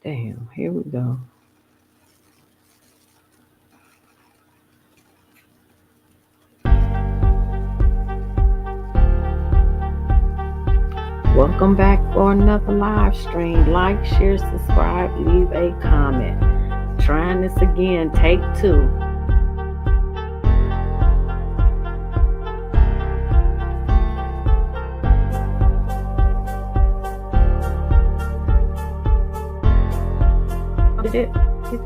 Damn, here we go. Welcome back for another live stream. Like, share, subscribe, leave a comment. Trying this again, take two. Did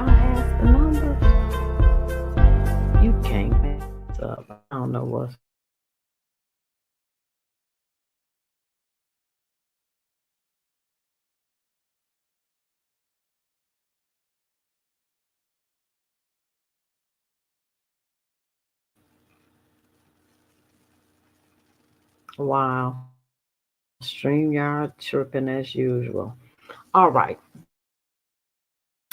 I ask the numbers? You can't mess up. I don't know what's. Wow. StreamYard tripping as usual. All right.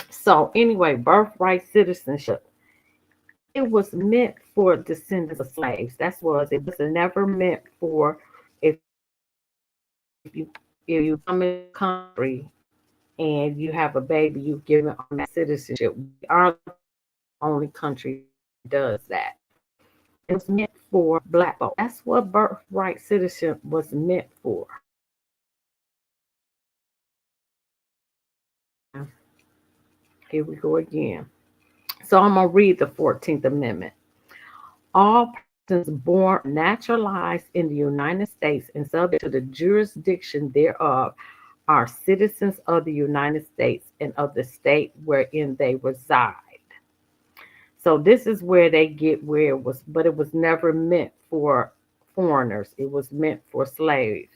So anyway, birthright citizenship. It was meant for descendants of slaves. That's was it was never meant for if you if you come in the country and you have a baby, you give it on that citizenship. We are the only country that does that. It was meant for black folks. That's what birthright citizenship was meant for. Here we go again. So I'm gonna read the 14th Amendment. All persons born naturalized in the United States and subject to the jurisdiction thereof are citizens of the United States and of the state wherein they reside. So this is where they get where it was, but it was never meant for foreigners. It was meant for slaves.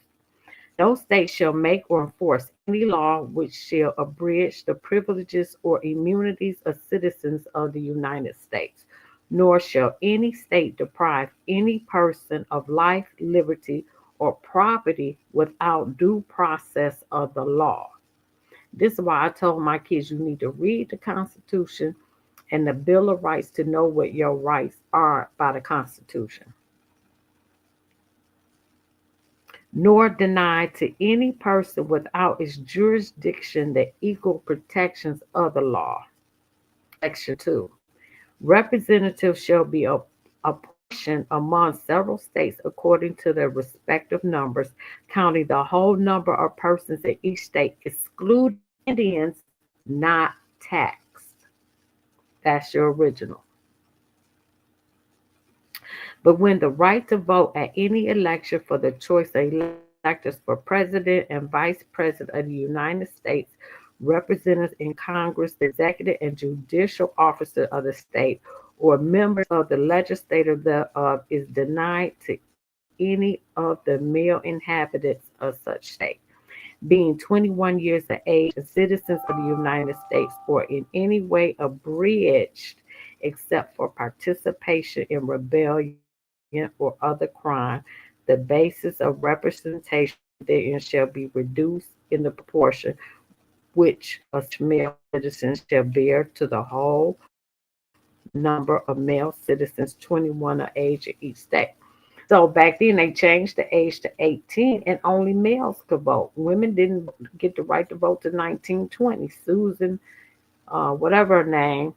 No state shall make or enforce any law which shall abridge the privileges or immunities of citizens of the United States, nor shall any state deprive any person of life, liberty, or property without due process of the law. This is why I told my kids you need to read the Constitution and the Bill of Rights to know what your rights are by the Constitution. Nor denied to any person without its jurisdiction the equal protections of the law. Section 2. Representatives shall be apportioned among several states according to their respective numbers, counting the whole number of persons in each state, excluding Indians not taxed. That's your original. But when the right to vote at any election for the choice of electors for president and vice president of the United States, representatives in Congress, the executive and judicial officers of the state, or members of the legislature thereof is denied to any of the male inhabitants of such state, being 21 years of age and citizens of the United States, or in any way abridged except for participation in rebellion or other crime, the basis of representation therein shall be reduced in the proportion which a such male citizen shall bear to the whole number of male citizens 21 of age in each state. So back then they changed the age to 18 and only males could vote. Women didn't get the right to vote to 1920. Susan, whatever her name,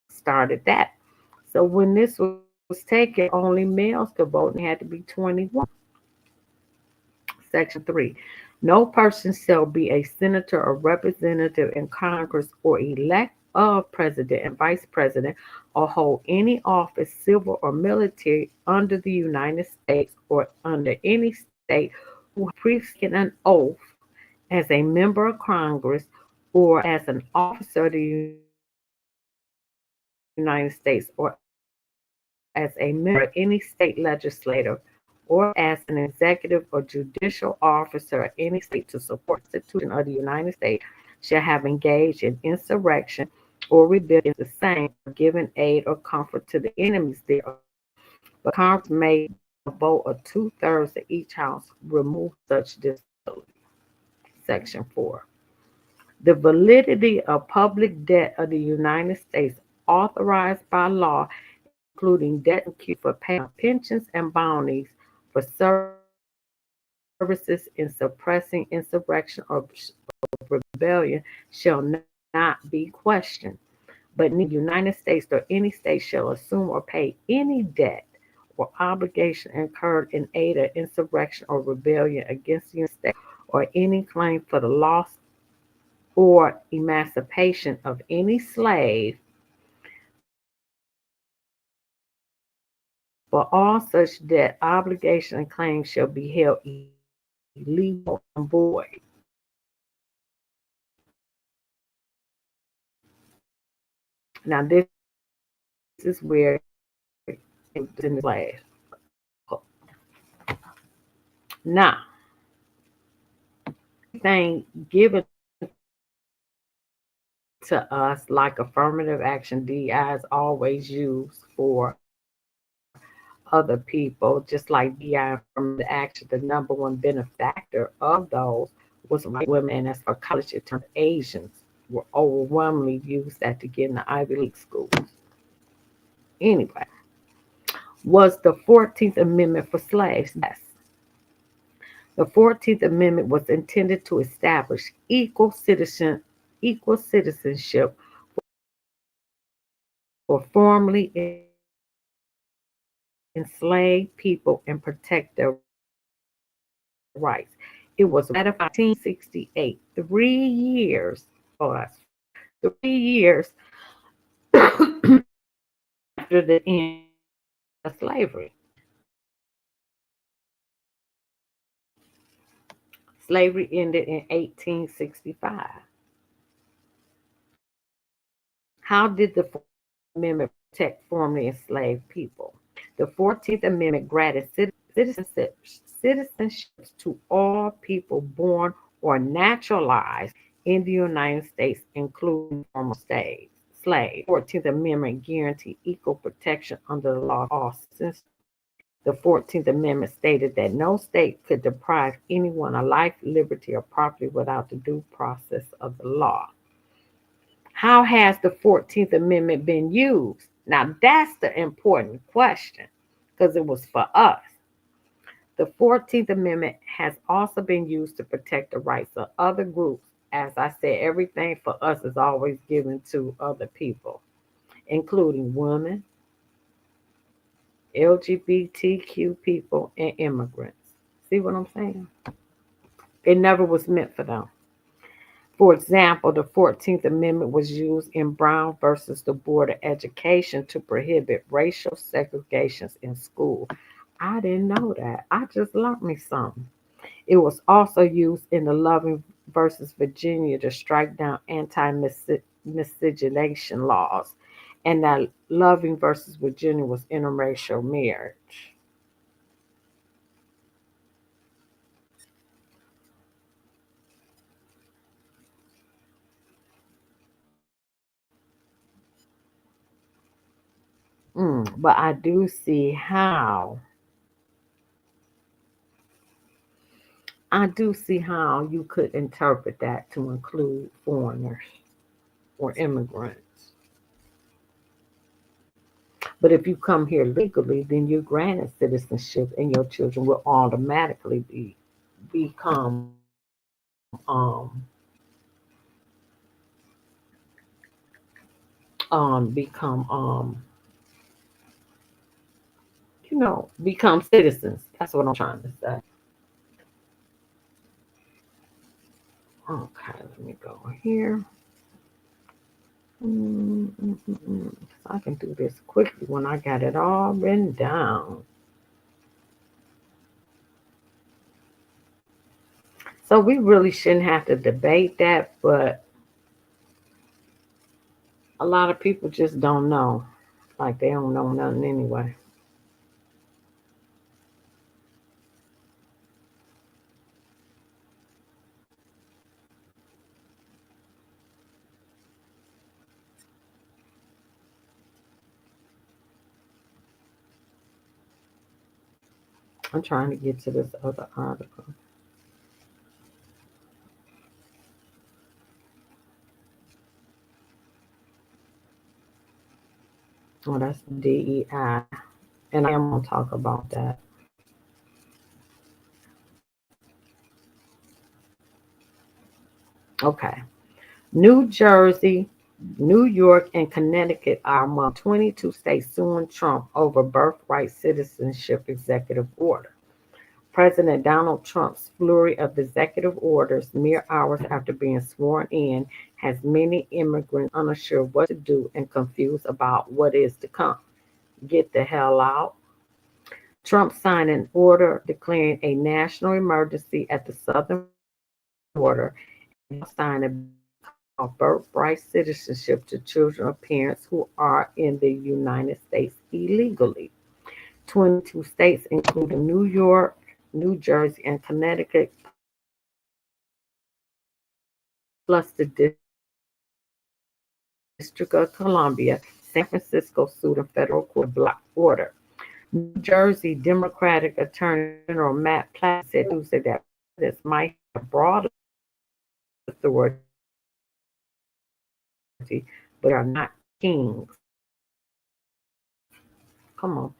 started that. So when this was taken, only males could vote and they had to be 21. Section 3. No person shall be a senator or representative in Congress or elect of president and vice president or hold any office, civil or military, under the United States or under any state who has previously taken an oath as a member of Congress or as an officer of the United States or as a member of any state legislature or as an executive or judicial officer of any state to support the Constitution of the United States shall have engaged in insurrection or rebellion against the same or given aid or comfort to the enemies thereof. But Congress may, by a vote of 2/3 of each house, remove such disability. Section 4. The validity of public debt of the United States authorized by law, including debt incurred for payment of pensions and bounties for service rendered to the United States services in suppressing insurrection or rebellion shall not be questioned, but neither the United States or any state shall assume or pay any debt or obligation incurred in aid of insurrection or rebellion against the United States or any claim for the loss or emancipation of any slave. For all such debt, obligation, and claims shall be held illegal and void. Now, this is where it's in the class. Now, everything given to us, like affirmative action, DI is always used for other people, just like DI affirmative action. The number one benefactor of those was white women, and as for college, it turned Asians were overwhelmingly used that to get in the Ivy League schools. Anyway, was the 14th Amendment for slaves? Yes. The 14th Amendment was intended to establish equal citizenship for formerly enslaved people and protect their rights. It was ratified in 1868, 3 years, oh, that's 3 years after the end of slavery. Slavery ended in 1865. How did the 14th Amendment protect formerly enslaved people? The 14th Amendment granted citizenships to all people born or naturalized in the United States, including former slaves. The 14th Amendment guaranteed equal protection under the law for all citizens. The 14th Amendment stated that no state could deprive anyone of life, liberty, or property without the due process of the law. How has the 14th Amendment been used? Now, that's the important question because it was for us. The 14th Amendment has also been used to protect the rights of other groups. As I said, everything for us is always given to other people, including women, LGBTQ people, and immigrants. See what I'm saying? It never was meant for them. For example, the 14th Amendment was used in Brown versus the Board of Education to prohibit racial segregations in school. I didn't know that. I just learned me something. It was also used in the Loving versus Virginia to strike down anti-miscegenation laws, and that Loving versus Virginia was interracial marriage. But I do see how you could interpret that to include foreigners or immigrants. But if you come here legally, then you're granted citizenship, and your children will automatically become become become citizens. That's what I'm trying to say. Okay, let me go here. I can do this quickly when I got it all written down. So we really shouldn't have to debate that, but a lot of people just don't know. Like they don't know nothing anyway. I'm trying to get to this other article. Oh, that's DEI. And I am going to talk about that. Okay. New Jersey, New York, and Connecticut are among 22 states suing Trump over birthright citizenship executive order. President Donald Trump's flurry of executive orders mere hours after being sworn in has many immigrants unsure what to do and confused about what is to come. Get the hell out. Trump signed an order declaring a national emergency at the southern border and signed a bill called Birthright Citizenship to children of parents who are in the United States illegally. 22 states, including New York, New Jersey, and Connecticut, plus the District of Columbia, San Francisco sued a federal court to block the order. New Jersey Democratic Attorney General Matt Platt said Tuesday that presidents might have broad authority, but they are not kings. Come on.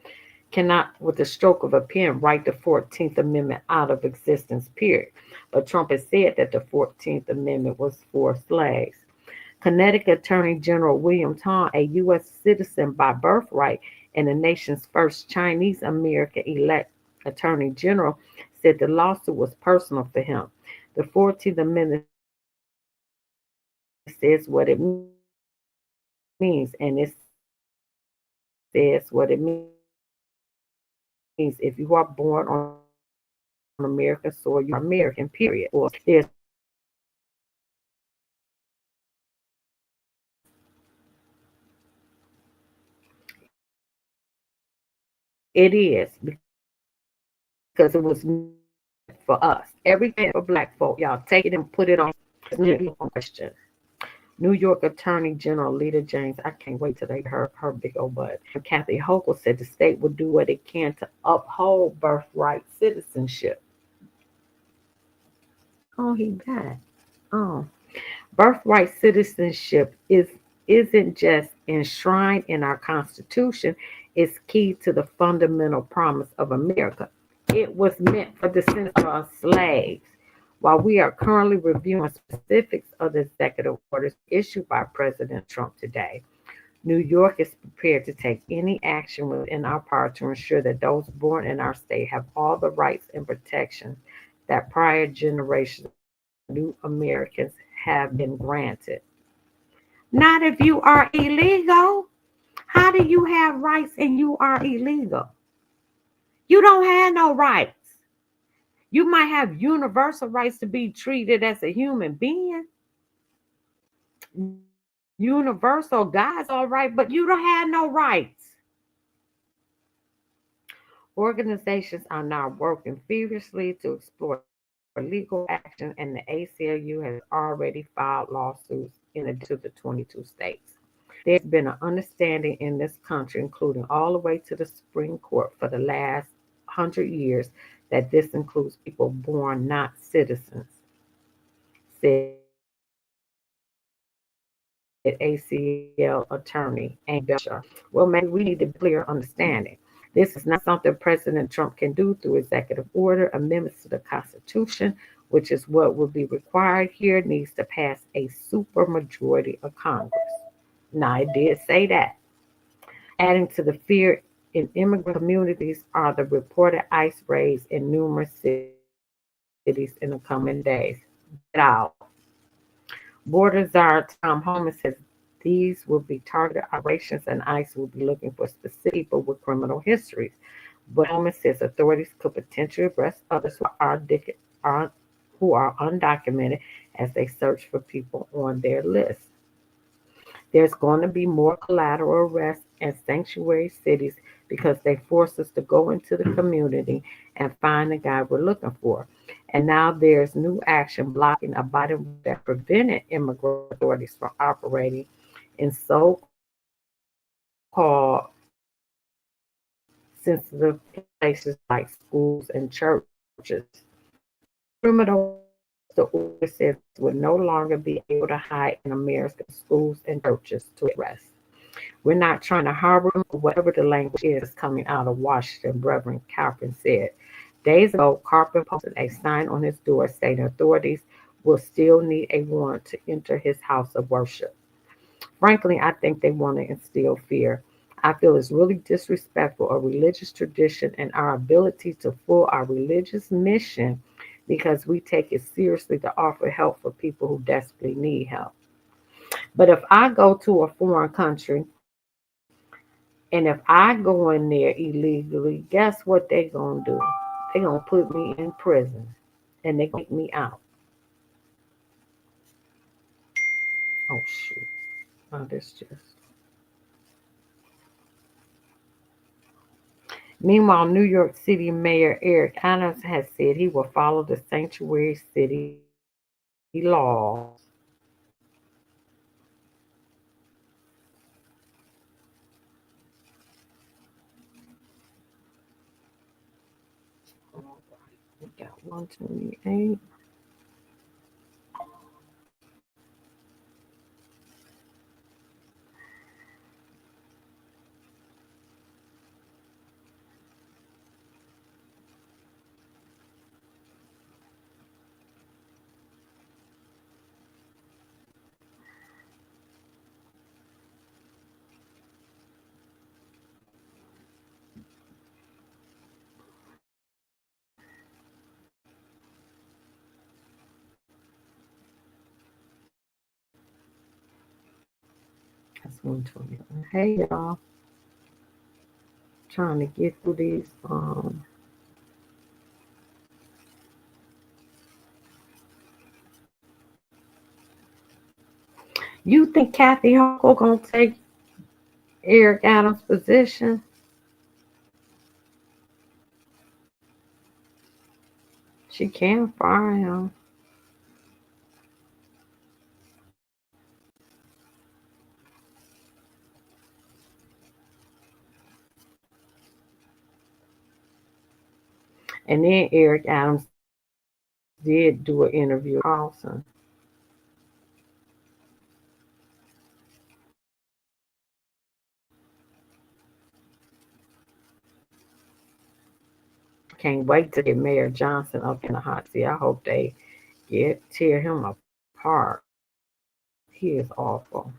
Cannot, with the stroke of a pen, write the 14th Amendment out of existence, period. But Trump has said that the 14th Amendment was for slaves. Connecticut Attorney General William Tong, a U.S. citizen by birthright and the nation's first Chinese American elect Attorney General, said the lawsuit was personal for him. The 14th Amendment says what it means, and it says what it means. If you are born on American soil, you are American, period. Or there's no such thing as birthright citizenship. There's no such thing as birthright citizenship. It is because it was meant for us. Everything for black folk, y'all take it and put it on. Question. New York Attorney General Lita James, I can't wait till they hear her big old butt, and Kathy Hochul said the state would do what it can to uphold birthright citizenship. Oh, he died. Oh, birthright citizenship isn't just enshrined in our Constitution, it's key to the fundamental promise of America. It was meant for descendants of slaves. While we are currently reviewing specifics of the executive orders issued by President Trump today, New York is prepared to take any action within our power to ensure that those born in our state have all the rights and protections that prior generations of new Americans have been granted. Not if you are illegal. How do you have rights and you are illegal? You don't have no rights. You might have universal rights to be treated as a human being. Universal, God's all right, but you don't have no rights. Organizations are now working furiously to explore legal action, and the ACLU has already filed lawsuits in addition to the 22 states. There's been an understanding in this country, including all the way to the Supreme Court for the last 100 years, that this includes people born not citizens, said ACL attorney Amy Belcher. Well, maybe we need to be clear understanding. This is not something President Trump can do through executive order, amendments to the Constitution, which is what will be required here, needs to pass a supermajority of Congress. Now, it did say that. Adding to the fear in immigrant communities are the reported ICE raids in numerous cities in the coming days. Get out. Border Czar Tom Homan says these will be targeted operations and ICE will be looking for specific people with criminal histories. But Homan says authorities could potentially arrest others are, who are undocumented as they search for people on their list. There's going to be more collateral arrests and sanctuary cities because they force us to go into the community and find the guy we're looking for. And now there's new action blocking a body that prevented immigration authorities from operating in so-called sensitive places like schools and churches. Criminal justice order says will no longer be able to hide in America's schools and churches to avoid arrest. We're not trying to harbor them, or whatever the language is coming out of Washington, Reverend Carpin said. Days ago, Carpin posted a sign on his door stating authorities will still need a warrant to enter his house of worship. Frankly, I think they want to instill fear. I feel it's really disrespectful of religious tradition and our ability to fulfill our religious mission because we take it seriously to offer help for people who desperately need help. But if I go to a foreign country and if I go in there illegally, guess what they gonna do? They gonna put me in prison and they gonna take me out. Oh shoot. Oh, this just. Meanwhile, New York City Mayor Eric Adams has said he will follow the sanctuary city laws. All right, we got 128. That's 121. Hey y'all, trying to get through these. You think Kathy Hochul gonna take Eric Adams' position? She can fire him. And then Eric Adams did do an interview with Carlson. Can't wait to get Mayor Johnson up in the hot seat. I hope they tear him apart. He is awful.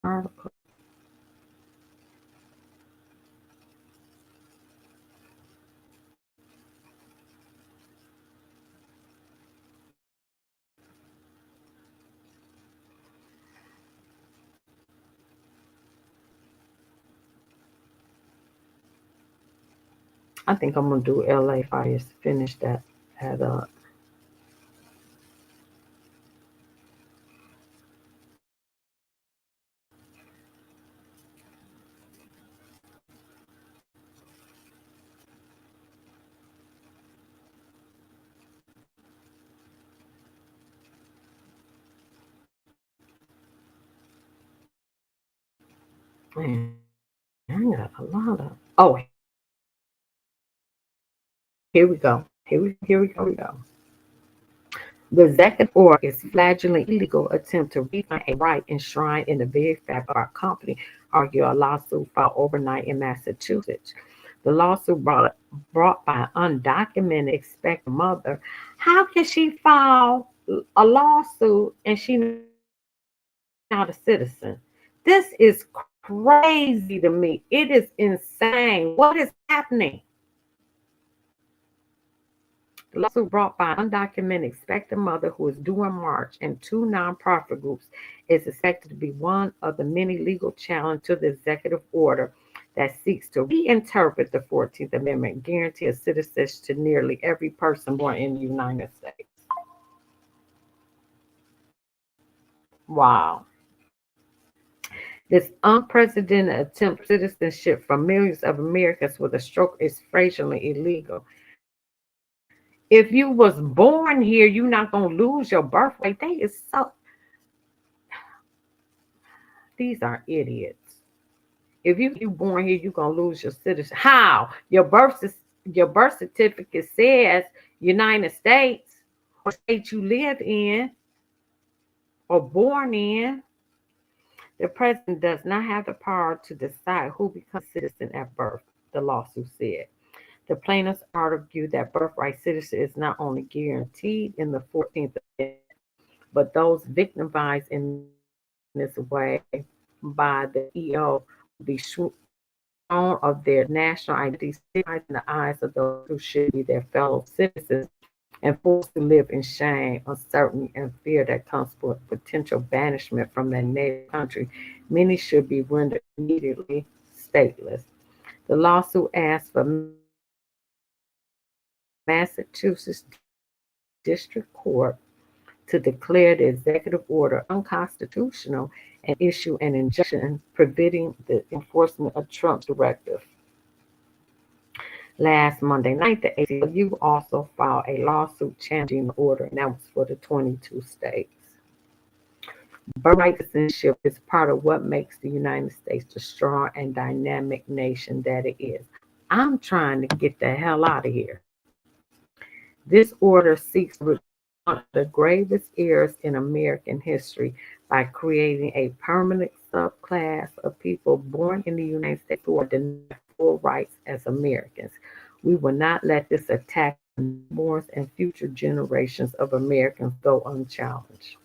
Article. I think I'm gonna do LA fires to finish that up. Man, I got a lot of. Oh, here we go. Here we go. The executive order is flagrantly illegal attempt to refine a right enshrined in the very fabric of our company, argued a lawsuit filed overnight in Massachusetts. The lawsuit brought by an undocumented expectant mother. How can she file a lawsuit and she not a citizen? This is crazy to me. It is insane. What is happening? The lawsuit brought by an undocumented expectant mother who is due in March and two nonprofit groups is expected to be one of the many legal challenges to the executive order that seeks to reinterpret the 14th Amendment, guarantee of citizenship to nearly every person born in the United States. Wow. This unprecedented attempt at citizenship for millions of Americans with a stroke is flagrantly illegal. If you was born here, you're not gonna lose your birthright. They is so these are idiots. If you born here, you're gonna lose your citizenship. How? Your birth certificate says United States. or state you live in or born in. The president does not have the power to decide who becomes a citizen at birth, the lawsuit said. The plaintiffs argue that birthright citizenship is not only guaranteed in the 14th Amendment, but those victimized in this way by the EO will be shorn of their national identity, stigmatized in the eyes of those who should be their fellow citizens, and forced to live in shame, uncertainty, and fear that comes with potential banishment from their native country. Many should be rendered immediately stateless. The lawsuit asks for Massachusetts District Court to declare the executive order unconstitutional and issue an injunction preventing the enforcement of Trump's directive. Last Monday night, the ACLU also filed a lawsuit challenging the order, and that was for the 22 states. Birthright citizenship is part of what makes the United States the strong and dynamic nation that it is. I'm trying to get the hell out of here. This order seeks to replace one of the gravest errors in American history by creating a permanent subclass of people born in the United States who are denied full rights as Americans. We will not let this attack on newborns and future generations of Americans go unchallenged.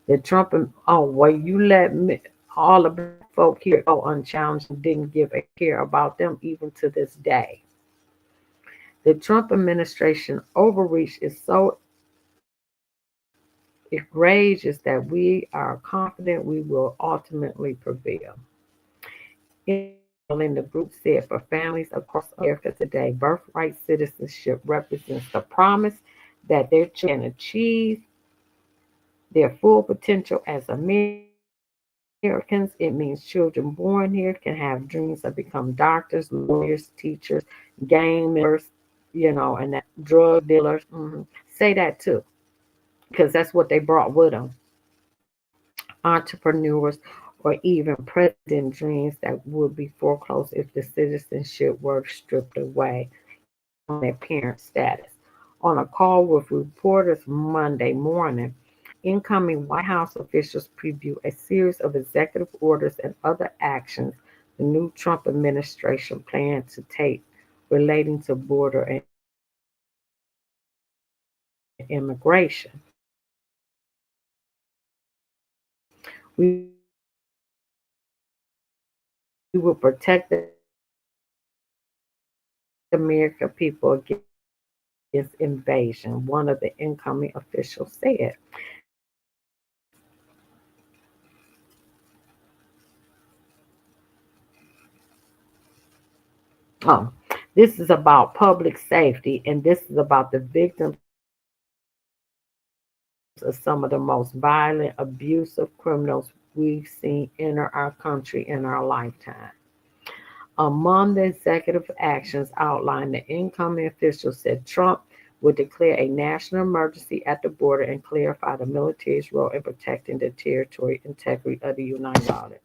The Trump and oh well, you let me, all the black folk here go unchallenged and didn't give a care about them even to this day. The Trump administration overreach is so egregious that we are confident we will ultimately prevail. In an email, the group said for families across America today, birthright citizenship represents the promise that their children can achieve their full potential as Americans. It means children born here can have dreams of become doctors, lawyers, teachers, gang members, and that drug dealers. Say that too, because that's what they brought with them. Entrepreneurs or even president dreams that would be foreclosed if the citizenship were stripped away on their parent status. On a call with reporters Monday morning, incoming White House officials previewed a series of executive orders and other actions the new Trump administration planned to take relating to border and immigration. We will protect the American people against invasion, one of the incoming officials said. Oh, this is about public safety, and this is about the victims of some of the most violent, abusive criminals we've seen enter our country in our lifetime. Among the executive actions outlined, the incoming official said Trump would declare a national emergency at the border and clarify the military's role in protecting the territorial integrity of the United States.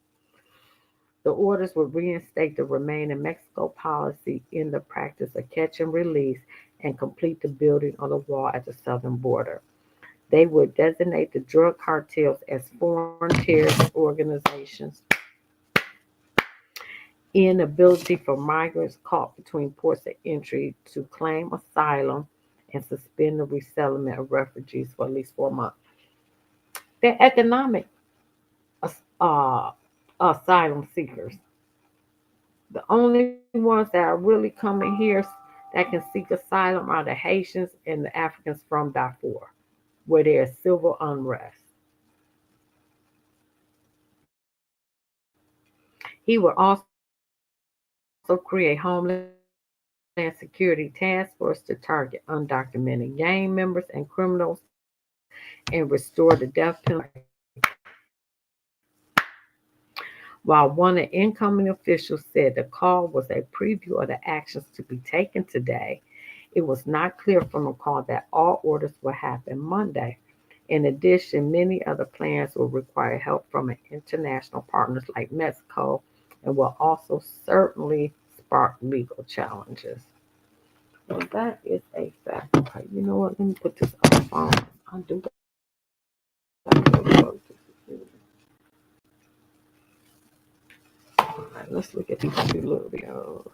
The orders would reinstate the Remain in Mexico policy in the practice of catch and release and complete the building of the wall at the southern border. They would designate the drug cartels as foreign terrorist organizations, inability for migrants caught between ports of entry to claim asylum, and suspend the resettlement of refugees for at least 4 months. They're economic uh, asylum seekers. The only ones that are really coming here that can seek asylum are the Haitians and the Africans from Darfur, where there's civil unrest. He will also create Homeland Security task force to target undocumented gang members and criminals and restore the death penalty in the United States. While one incoming official said the call was a preview of the actions to be taken today, it was not clear from the call that all orders will happen Monday. In addition, many other plans will require help from international partners like Mexico and will also certainly spark legal challenges. So that is a fact. Okay, you know what? Let me put this on the phone. I do got to go to security. All right, let's look at these two little videos.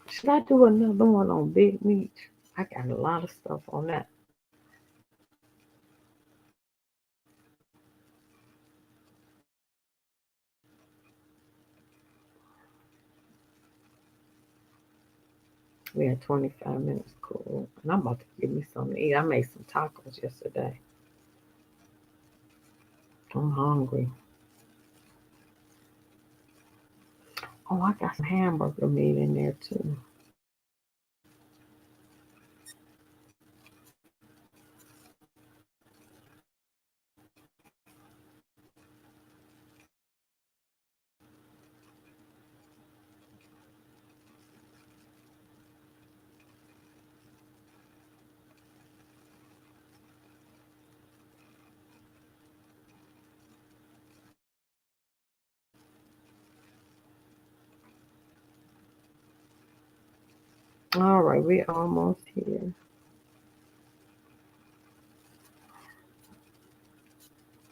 Should I do another one on Big Meat? I got a lot of stuff on that. We had 25 minutes, cool. And I'm about to give me something to eat. I made some tacos yesterday. I'm hungry. Oh, I got some hamburger meat in there too. All right, we're almost here.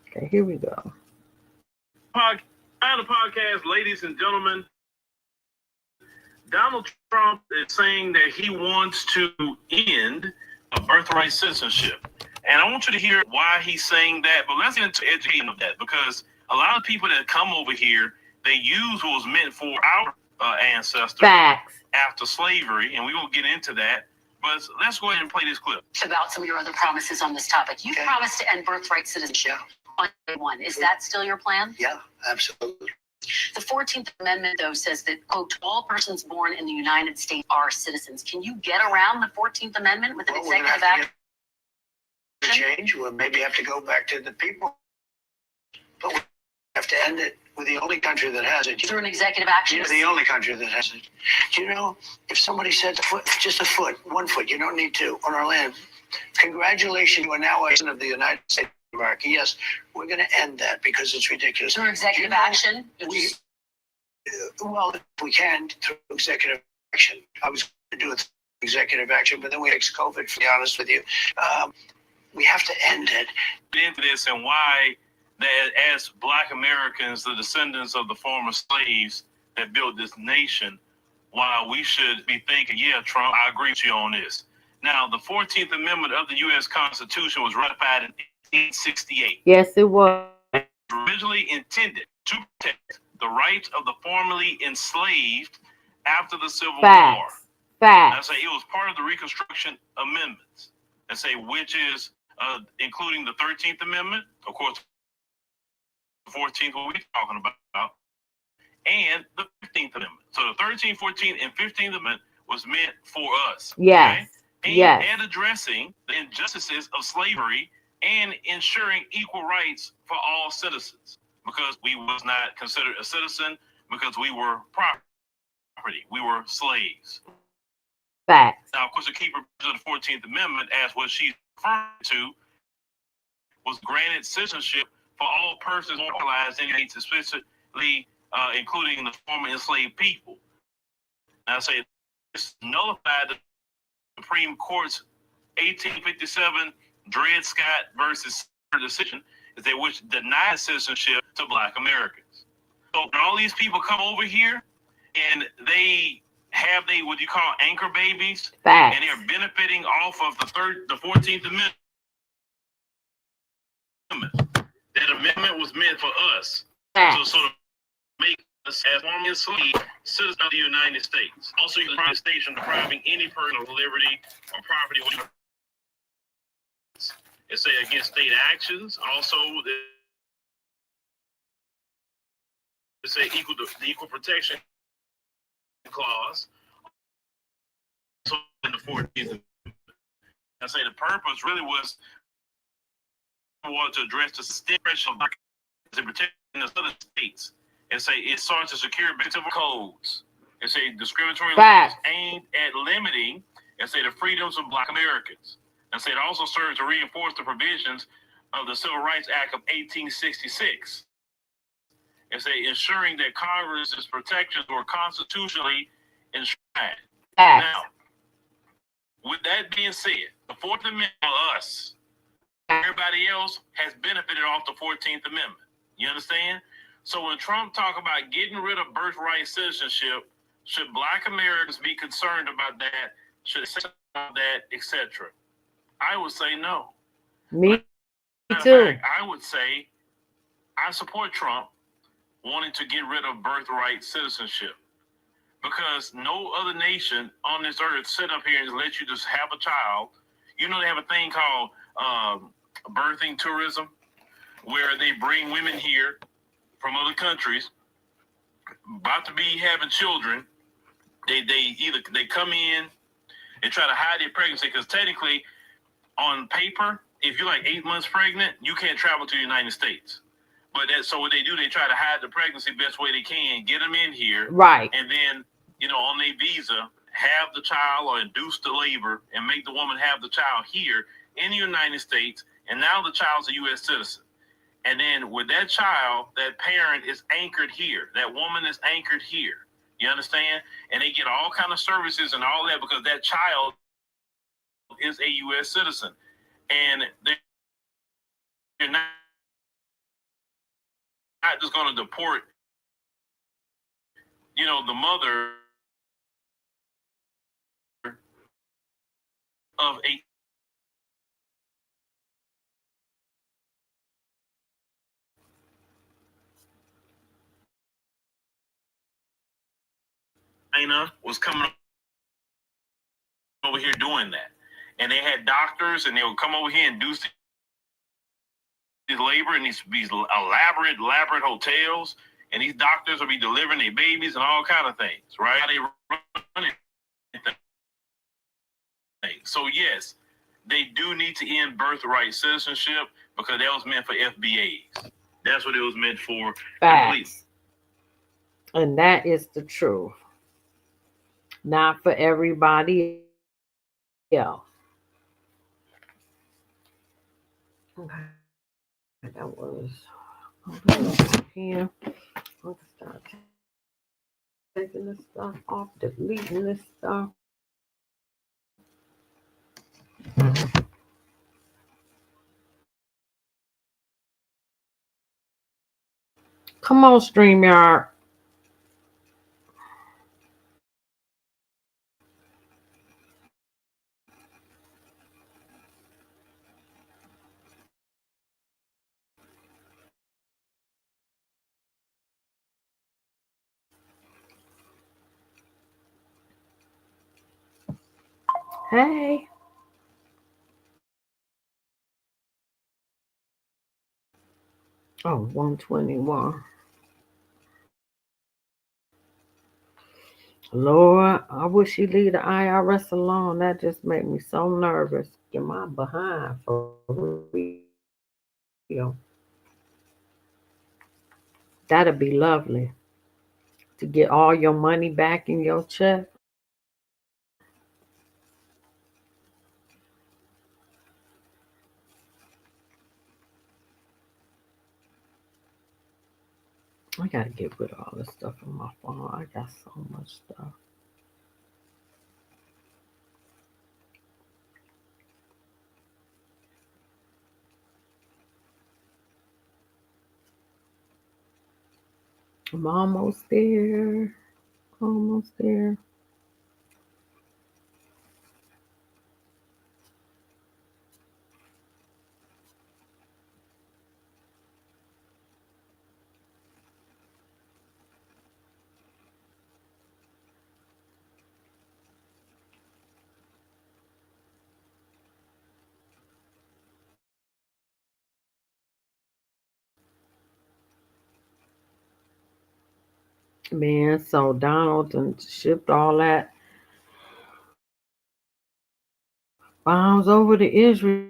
Okay, here we go. On the podcast, ladies and gentlemen, Donald Trump is saying that he wants to end a birthright citizenship. And I want you to hear why he's saying that, but let's get into education of that, because a lot of people that come over here, they use what was meant for our ancestors Facts. after slavery, and we will get into that. But let's go ahead and play this clip. About some of your other promises on this topic. You promised to end birthright citizenship on day one. Is that still your plan? Yeah, absolutely. The 14th Amendment, though, says that, quote, all persons born in the United States are citizens. Can you get around the 14th Amendment with an executive action? Change. We'll maybe have to go back to the people. But we have to end it. We're the only country that has it. Through an executive action? We're the only country that has it. You know, if somebody says a foot, just a foot, 1 foot, you don't need two on our land. Congratulations, you are now a citizen of the United States of America. Yes, we're going to end that because it's ridiculous. Through executive action? Well, if we can, through executive action. I was going to do it through executive action, but then we had COVID, to be honest with you. We have to end it. Into this and why that as Black Americans, the descendants of the former slaves that built this nation, why we should be thinking, yeah, Trump, I agree with you on this. Now, the 14th Amendment of the U.S. Constitution was ratified in 1868. Yes, it was. Originally intended to protect the rights of the formerly enslaved after the Civil War. Facts. I say it was part of the Reconstruction Amendments. I say which is including the 13th Amendment, of course, the 14th, what we're talking about, and the 15th Amendment. So the 13th, 14th, and 15th Amendment was meant for us. Yes. Okay? And addressing the injustices of slavery and ensuring equal rights for all citizens, because we was not considered a citizen because we were property. We were slaves. Facts. Now, of course, the key provision of the 14th Amendment, as what she's referring to, was granted citizenship for all persons localized in the United States, especially including the former enslaved people. Now, I say this nullified the Supreme Court's 1857 Dred Scott versus decision, is they which denied citizenship to Black Americans. So when all these people come over here and they have what you call anchor babies, Facts. and they're benefiting off of the 14th Amendment. That amendment was meant for us. Facts. So to make us as formerly enslaved citizens of the United States. Also, the United States from depriving any person of liberty or property. It say against state actions. Also, it say the equal protection clause. So in the 14th, I say the purpose really was to address the systemic pressure of protecting the other states. And say it sought to secure civil codes. It say discriminatory laws aimed at limiting and say the freedoms of Black Americans. And say it also serves to reinforce the provisions of the Civil Rights Act of 1866. And say ensuring that Congress's protections were constitutionally enshrined. Now, with that being said, the 4th Amendment for us, everybody else has benefited off the 14th Amendment. You understand? So when Trump talk about getting rid of birthright citizenship, should Black Americans be concerned about that? Should they say about that, etc.? I would say no. Me too. Fact, I would say I support Trump wanting to get rid of birthright citizenship, because no other nation on this earth sit up here and let you just have a child. You know, they have a thing called birthing tourism, where they bring women here from other countries about to be having children. They come in and try to hide their pregnancy, because technically on paper, if you're like 8 months pregnant, you can't travel to the United States. But so what they do, they try to hide the pregnancy best way they can, get them in here, right, and then on their visa, have the child or induce the labor and make the woman have the child here in the United States, and now the child's a U.S. citizen. And then with that child, that parent is anchored here. That woman is anchored here. You understand? And they get all kind of services and all that because that child is a U.S. citizen. And they're not just going to deport, the mother of a China was coming over here doing that. And they had doctors, and they would come over here and do these labor in these elaborate hotels, and these doctors will be delivering their babies and all kind of things, right? How they run it. So yes, they do need to end birthright citizenship, because that was meant for FBAs. That's what it was meant for. Facts. And that is the truth. Not for everybody else. Okay. That was here. I'll start taking this stuff off, deleting this stuff. Come on, StreamYard. Hey. Oh, 121. Lord, I wish you leave the IRS alone. That just made me so nervous. Get my behind for real. That'd be lovely. To get all your money back in your check. I gotta get rid of all this stuff on my phone. I got so much stuff. I'm almost there. Almost there. Man, so Donald and shipped all that bombs over to Israel.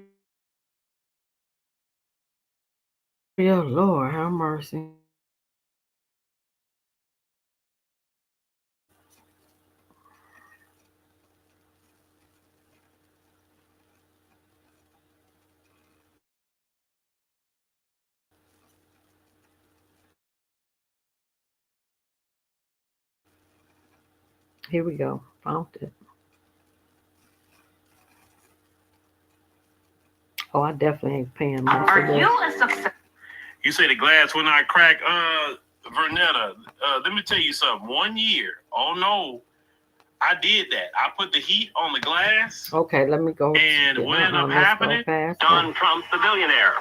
Lord, have mercy. Here we go. Found it. Oh, I definitely ain't paying much for Are this. you a success? You say the glass will not crack. Vernetta, let me tell you something. 1 year. Oh no, I did that. I put the heat on the glass. Okay, let me go. And what ended up happening? Don Trump, the billionaire.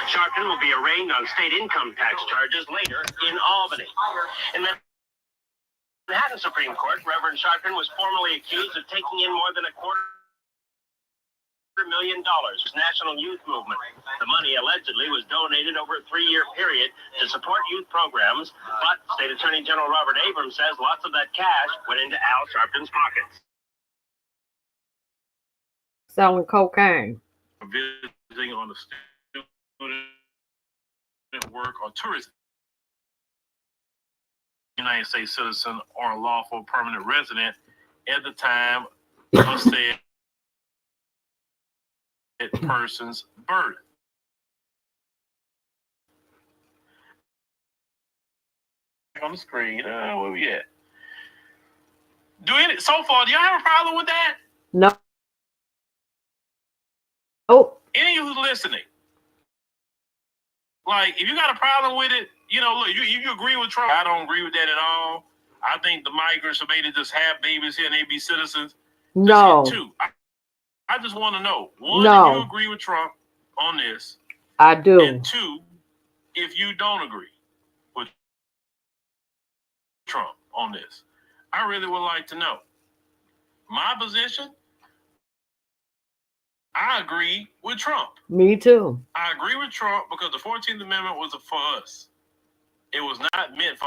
Sharpton will be arraigned on state income tax charges later in Albany. In the Manhattan Supreme Court, Reverend Sharpton was formally accused of taking in more than $250,000 National Youth Movement. The money allegedly was donated over a 3-year period to support youth programs, but State Attorney General Robert Abrams says lots of that cash went into Al Sharpton's pockets. Selling cocaine. Visiting on the student work or tourism. United States citizen or a lawful permanent resident at the time of said person's birth. On the screen, where we at? So far, do y'all have a problem with that? No. Oh. Any of you who's listening, like, if you got a problem with it, look, you agree with Trump. I don't agree with that at all. I think the migrants are made to just have babies here and they be citizens. No. Two. I just want to know, one, no. if you agree with Trump on this. I do. And two, if you don't agree with Trump on this. I really would like to know. My position, I agree with Trump. Me too. I agree with Trump because the 14th Amendment was for us. It was not meant for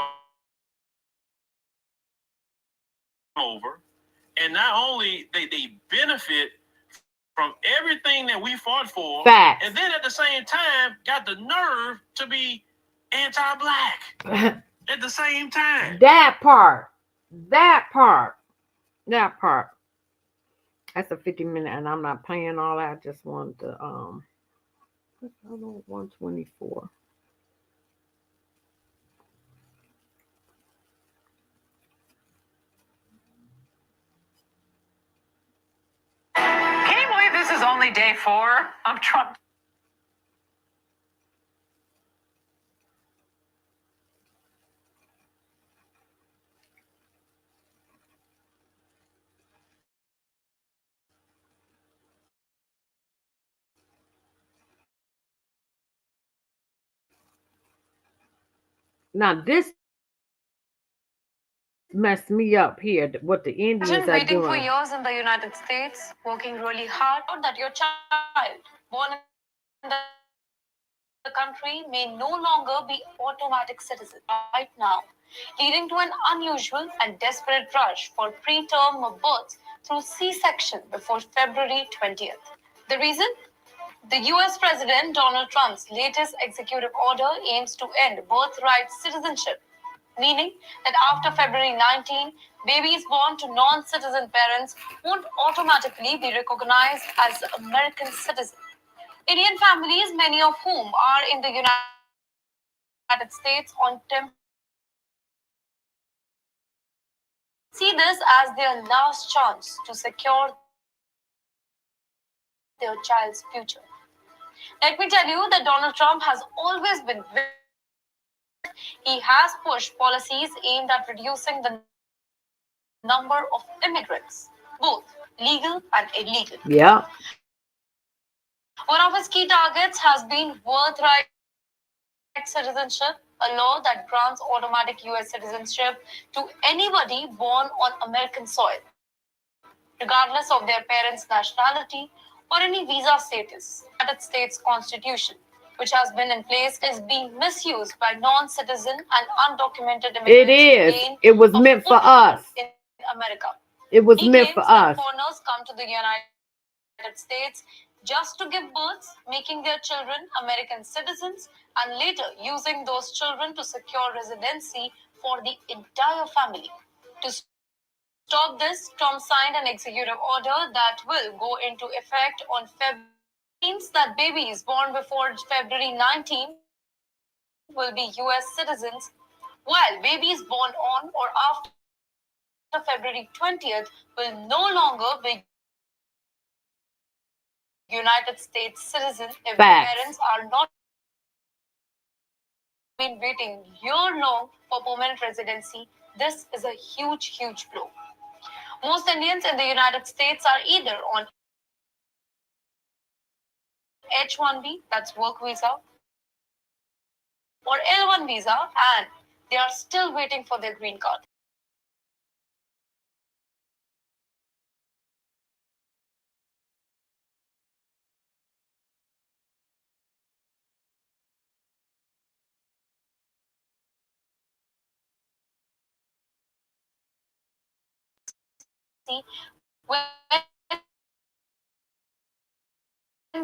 over. And not only they benefit from everything that we fought for, Facts. and then at the same time got the nerve to be anti-black at the same time. That part. That's a 50-minute, and I'm not playing all that. I just want to 124. Can you believe this is only day 4 of Trump? Now this messed me up here. What the Indians are waiting doing. for years in the United States, working really hard, that your child born in the country may no longer be automatic citizen right now, leading to an unusual and desperate rush for preterm births through C-section before February 20th. The reason? The US President Donald Trump's latest executive order aims to end birthright citizenship, meaning that after February 19, babies born to non-citizen parents won't automatically be recognized as American citizens. Indian families, many of whom are in the United States on temporary see this as their last chance to secure their child's future. Let me tell you that Donald Trump has always been he has pushed policies aimed at reducing the number of immigrants, both legal and illegal. Yeah. One of his key targets has been birthright citizenship, a law that grants automatic US citizenship to anybody born on American soil, regardless of their parents' nationality or any visa status. The United States Constitution, which has been in place, is being misused by non-citizen and undocumented immigrants. It is. It was meant for us. In America. It was meant for us. Foreigners come to the United States just to give birth, making their children American citizens, and later using those children to secure residency for the entire family. To stop this, Trump signed an executive order that will go into effect on February. Means that babies born before February 19 will be US citizens, while babies born on or after February 20th will no longer be United States citizen if their parents are not American citizens. Facts. Many have been waiting year long for permanent residency. This is a huge blow. Most Indians in the United States are either on H-1B, that's work visa, or L-1 visa, and they are still waiting for their green card. When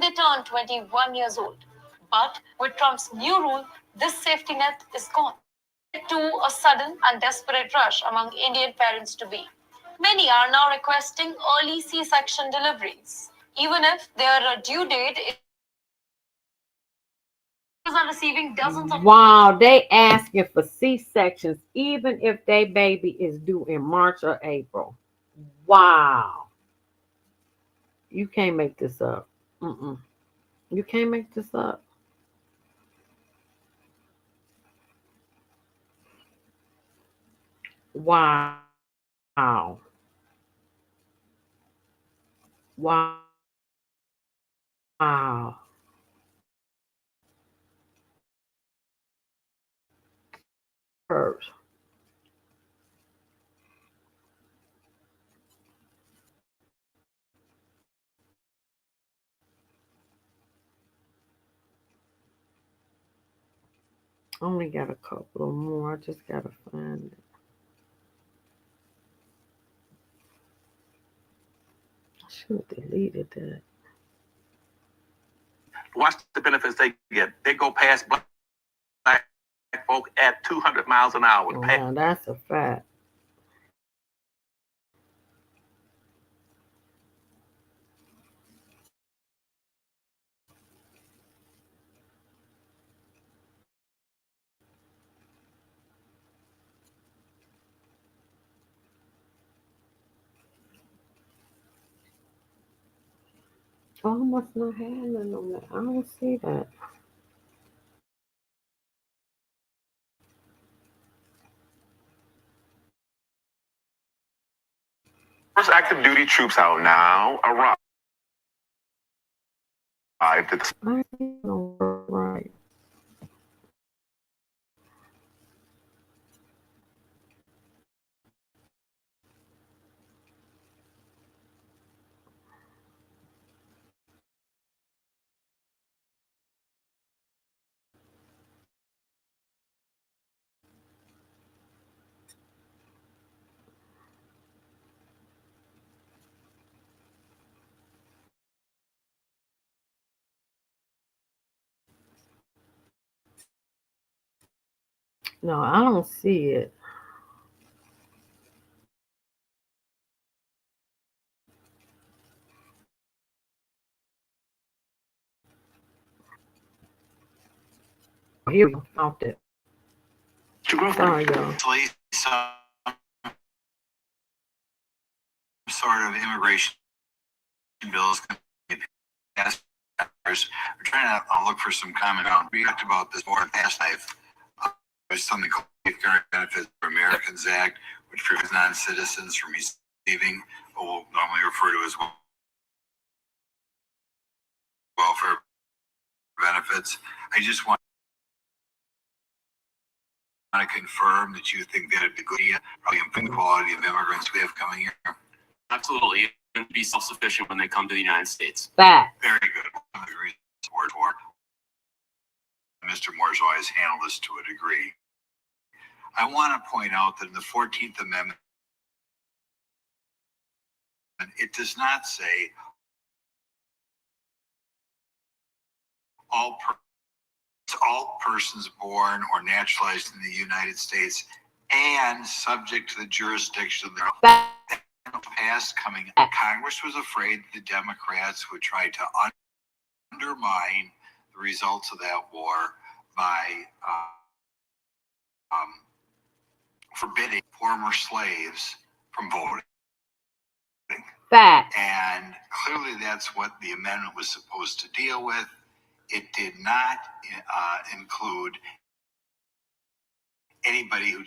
they turn 21 years old. But with Trump's new rule, this safety net is gone. This led to a sudden and desperate rush among Indian parents to be. Many are now requesting early C-section deliveries, even if their due date is in March or April. Doctors are receiving dozens of Wow, they asking for C-sections even if their baby is due in March or April. Wow. You can't make this up. Mm-mm. You can't make this up. Wow. Wow. Hurt. Only got a couple more. I just gotta find it. I should have deleted that. Watch the benefits they get. They go past black folk at 200 miles an hour. Oh, now that's a fact. Oh, I must not have none on that. I don't see that. First active duty troops out now arrived at the I don't work right. No, I don't see it. Oh, here we go. Found it. Sorry, y'all. Sort of immigration bills passed. We're trying to look for some common ground. We talked about this more past life. There's something called Safeguard Benefits for Americans Act, which prevents non-citizens from receiving what we'll normally refer to as welfare benefits. I just want to confirm that you think that it'd be good, probably improve the quality of immigrants we have coming here. Absolutely. And be self-sufficient when they come to the United States. Fact. Very good. Support for. Mr. Moore's always handled this to a degree. I want to point out that in the 14th Amendment, it does not say all persons born or naturalized in the United States and subject to the jurisdiction of their past coming. Congress was afraid the Democrats would try to undermine the results of that war by forbidding former slaves from voting. Fact. And clearly that's what the amendment was supposed to deal with. It did not include anybody who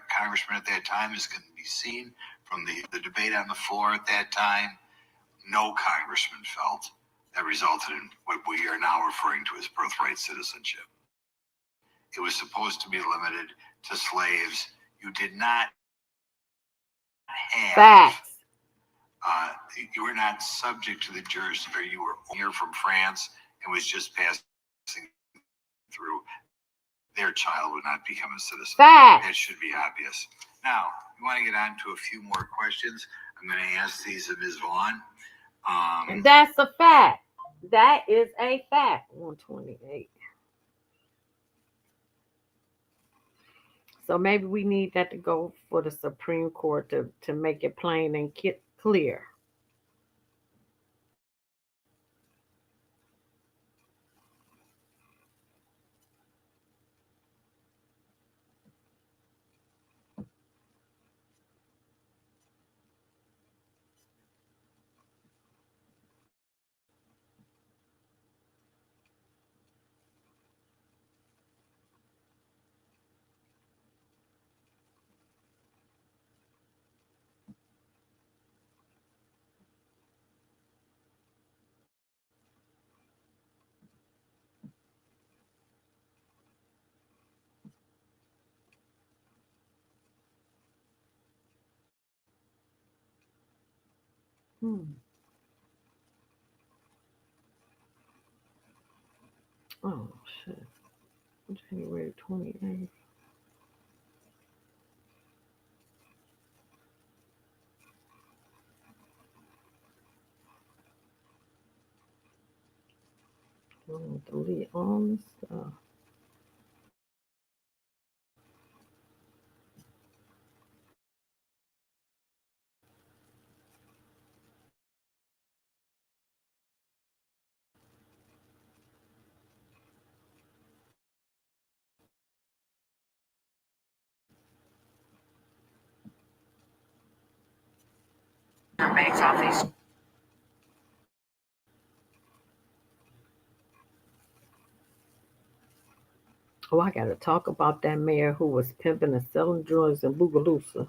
congressman at that time, as can be seen from the debate on the floor at that time. No congressman felt that resulted in what we are now referring to as birthright citizenship. It was supposed to be limited to slaves. You did not have Facts. You were not subject to the jurisdiction, or you were here from France and was just passing through. Their child would not become a citizen. Facts. That should be obvious. Now, we want to get on to a few more questions. I'm going to ask these of Ms. Vaughn. And that's a fact. That is a fact. 128. So maybe we need that to go for the Supreme Court to make it plain and clear. Oh, shit. January 28th. I'm going to delete all this stuff. Makes off these. Oh, I got to talk about that mayor who was pimping and selling drugs in Bogalusa.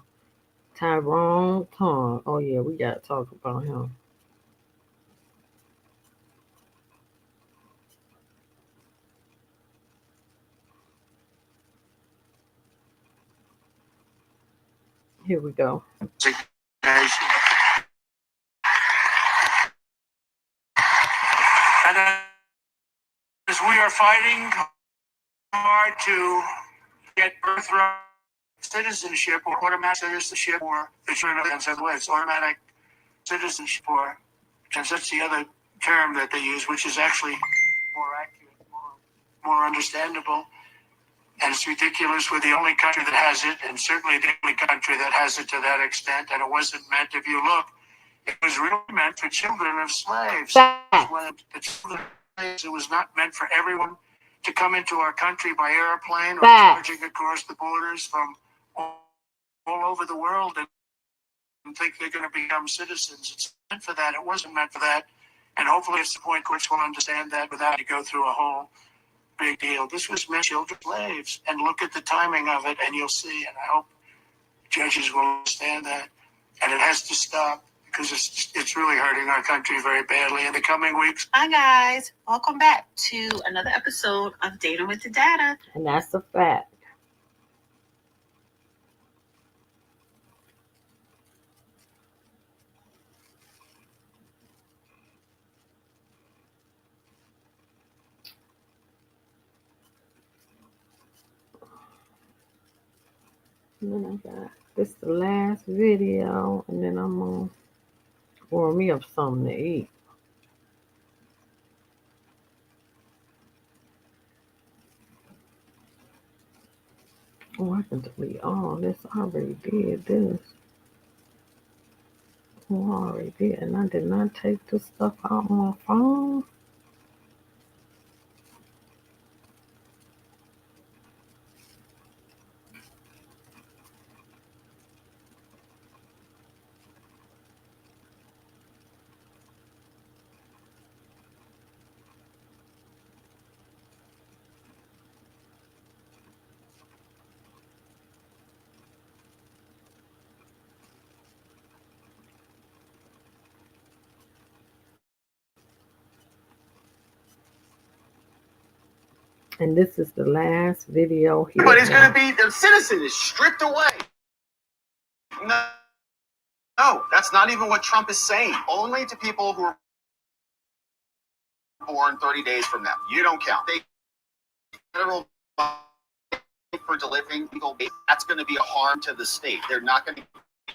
Tyrone Tom. Oh, yeah, we got to talk about him. Here we go. And as we are fighting hard to get birthright citizenship or automatic citizenship or the it's automatic citizenship or, because that's the other term that they use, which is actually more accurate, more understandable. And it's ridiculous. We're the only country that has it, and certainly the only country that has it to that extent. And it wasn't meant, if you look, it was really meant for children of slaves. When the children of slaves, it was not meant for everyone to come into our country by airplane or charging across the borders from all over the world and think they're going to become citizens. It's meant for that. It wasn't meant for that. And hopefully it's the point courts will understand that without you go through a whole big deal. This was meant for children slaves. And look at the timing of it and you'll see. And I hope judges will understand that. And it has to stop because it's really hurting our country very badly in the coming weeks. Hi guys, welcome back to another episode of Dating with the Data. And that's a fact. And then I got this the last video, and then I'm gonna warm me up something to eat. Oh, I can delete all this. I already did this. Oh, I already did, and I did not take this stuff out on my phone. And this is the last video here. But it's going to be the citizen is stripped away. No, no, that's not even what Trump is saying. Only to people who are born 30 days from now. You don't count. They federal for delivering legal babies, that's going to be a harm to the state. They're not going to be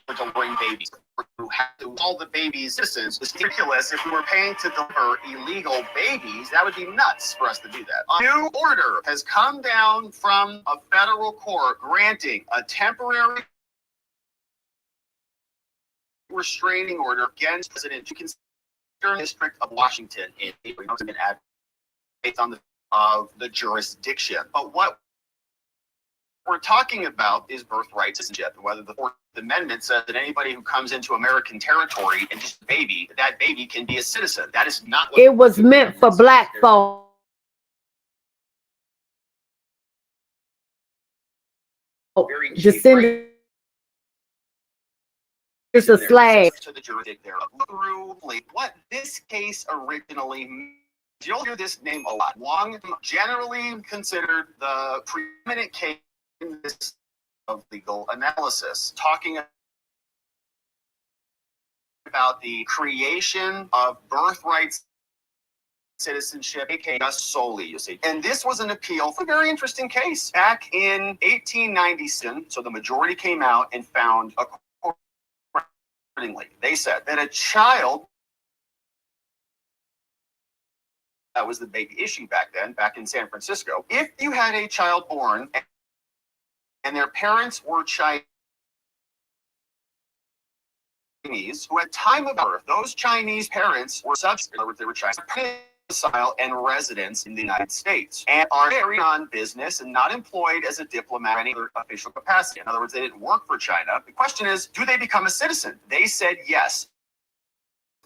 for delivering babies. Who have to all the babies citizens. It's ridiculous. If we were paying to deliver illegal babies, that would be nuts for us to do that. A new order has come down from a federal court granting a temporary restraining order against President District of Washington in based on the jurisdiction. But what we're talking about is birthright citizenship, and whether the Fourth Amendment says that anybody who comes into American territory and just a baby, that baby can be a citizen. That is not what it was meant for black folks. Descendants of slaves. To the jurisdiction thereof. Through what this case originally means. You'll hear this name a lot. Wong, generally considered the preeminent case in this of legal analysis, talking about the creation of birthright citizenship, aka solely, you see. And this was an appeal for a very interesting case. Back in 1897, so the majority came out and found accordingly. They said that a child, that was the big issue back then, back in San Francisco, if you had a child born and their parents were Chinese, who at time of birth, those Chinese parents were subject, in other words, they were Chinese, domicile and residence in the United States, and are carrying on business and not employed as a diplomat or any other official capacity. In other words, they didn't work for China. The question is, do they become a citizen? They said yes.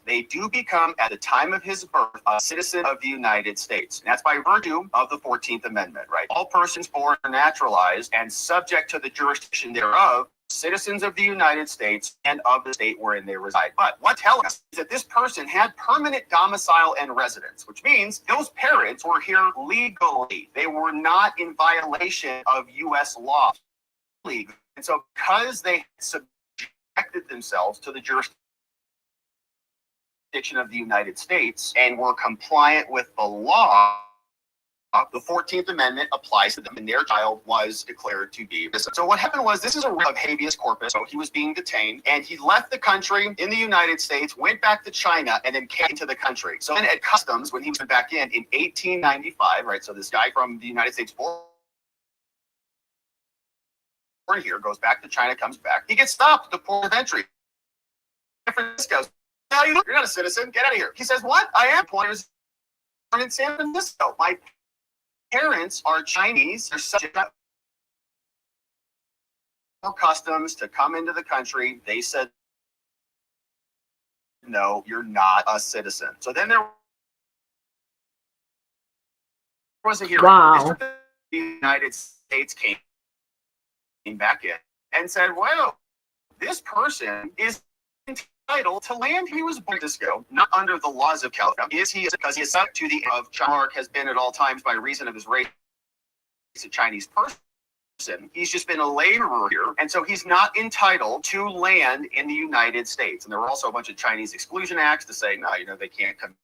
They do become, at the time of his birth, a citizen of the United States. And that's by virtue of the 14th Amendment, right? All persons born or naturalized and subject to the jurisdiction thereof, citizens of the United States and of the state wherein they reside. But what tells us is that this person had permanent domicile and residence, which means those parents were here legally. They were not in violation of U.S. law. And so because they subjected themselves to the jurisdiction of the United States and were compliant with the law, the 14th Amendment applies to them, and their child was declared to be innocent. So what happened was, this is a writ of habeas corpus. So he was being detained, and he left the country in the United States, went back to China, and then came to the country. So then at customs, when he was back in 1895, right? So this guy from the United States born here, goes back to China, comes back. He gets stopped at the port of entry. San Francisco. Now you're not a citizen. Get out of here. He says, "What? I am born in San Francisco. My parents are Chinese. They're subject to customs to come into the country." They said, "No, you're not a citizen." So then there was a hearing. Wow. The United States came back in and said, "Well, this person is entitled to land he was born in Francisco, not under the laws of California. Is he, because he is subject to the of Mark has been at all times by reason of his race a Chinese person. He's just been a laborer here, and so he's not entitled to land in the United States." And there were also a bunch of Chinese exclusion acts to say, no, they can't come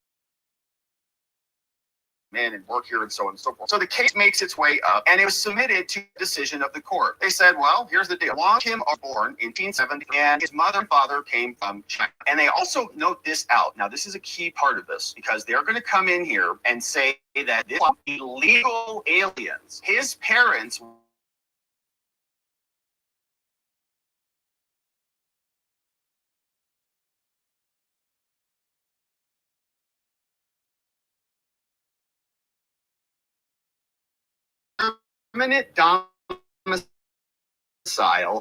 in and work here and so on and so forth. So the case makes its way up, and it was submitted to the decision of the court. They said, well, here's the deal. Wong Kim was born in 1870, and his mother and father came from China. And they also note this out. Now, this is a key part of this, because they're going to come in here and say that this illegal aliens, his parents permanent domicile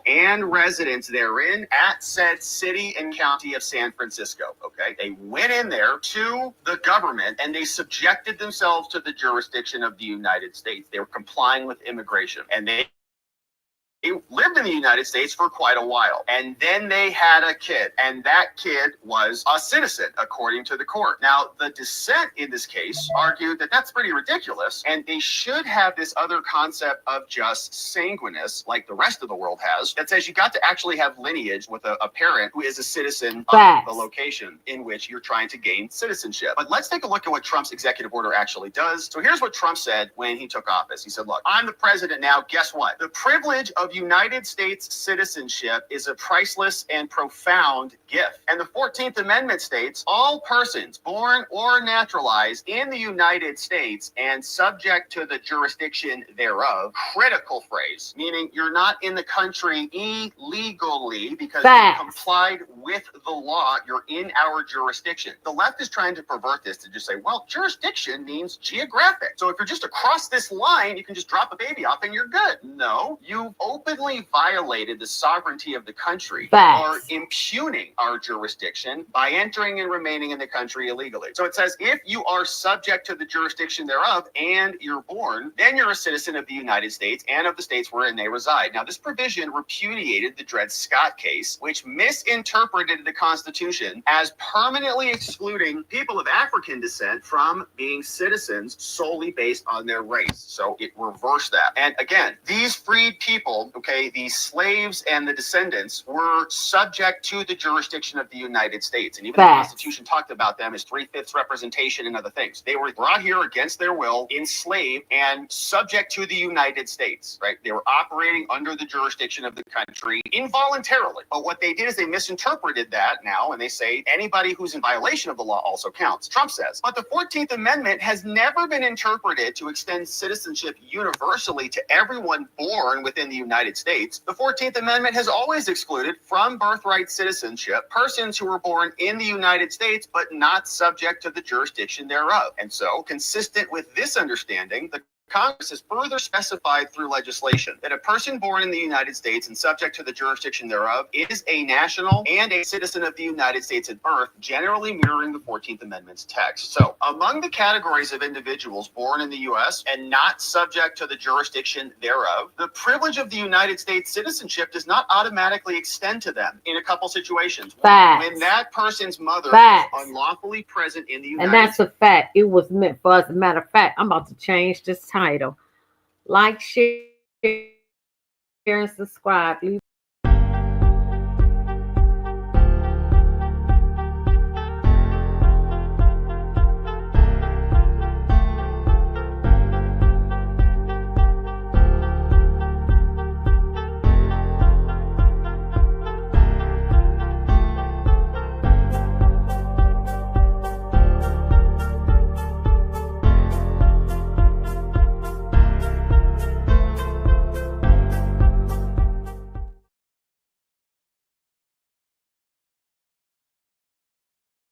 and residence therein at said city and county of San Francisco. Okay, they went in there to the government and they subjected themselves to the jurisdiction of the United States. They were complying with immigration, and they lived in the United States for quite a while. And then they had a kid, and that kid was a citizen, according to the court. Now, the dissent in this case argued that that's pretty ridiculous, and they should have this other concept of just sanguineness, like the rest of the world has, that says you got to actually have lineage with a parent who is a citizen of the location in which you're trying to gain citizenship. But let's take a look at what Trump's executive order actually does. So here's what Trump said when he took office. He said, look, I'm the president now. Guess what? The privilege of United States citizenship is a priceless and profound gift. And the 14th Amendment states, all persons born or naturalized in the United States and subject to the jurisdiction thereof, critical phrase, meaning you're not in the country illegally because you complied with the law, you're in our jurisdiction. The left is trying to pervert this to just say, well, jurisdiction means geographic. So if you're just across this line, you can just drop a baby off and you're good. No, you openly violated the sovereignty of the country or impugning our jurisdiction by entering and remaining in the country illegally. So it says if you are subject to the jurisdiction thereof and you're born, then you're a citizen of the United States and of the states wherein they reside. Now, this provision repudiated the Dred Scott case, which misinterpreted the Constitution as permanently excluding people of African descent from being citizens solely based on their race. So it reversed that. And again, these freed people, okay, the slaves and the descendants were subject to the jurisdiction of the United States. And even the Constitution talked about them as 3/5 representation and other things. They were brought here against their will, enslaved, and subject to the United States, right? They were operating under the jurisdiction of the country involuntarily. But what they did is they misinterpreted that now, and they say anybody who's in violation of the law also counts. Trump says, but the 14th Amendment has never been interpreted to extend citizenship universally to everyone born within the United States. The 14th Amendment has always excluded from birthright citizenship persons who were born in the United States but not subject to the jurisdiction thereof. And so, consistent with this understanding, the Congress has further specified through legislation that a person born in the United States and subject to the jurisdiction thereof is a national and a citizen of the United States at birth, generally mirroring the 14th Amendment's text. So, among the categories of individuals born in the U.S. and not subject to the jurisdiction thereof, the privilege of the United States citizenship does not automatically extend to them in a couple situations. When that person's mother is unlawfully present in the United States. And that's a fact. It was meant for us. As a matter of fact, I'm about to change this title. Like, share, and subscribe. Leave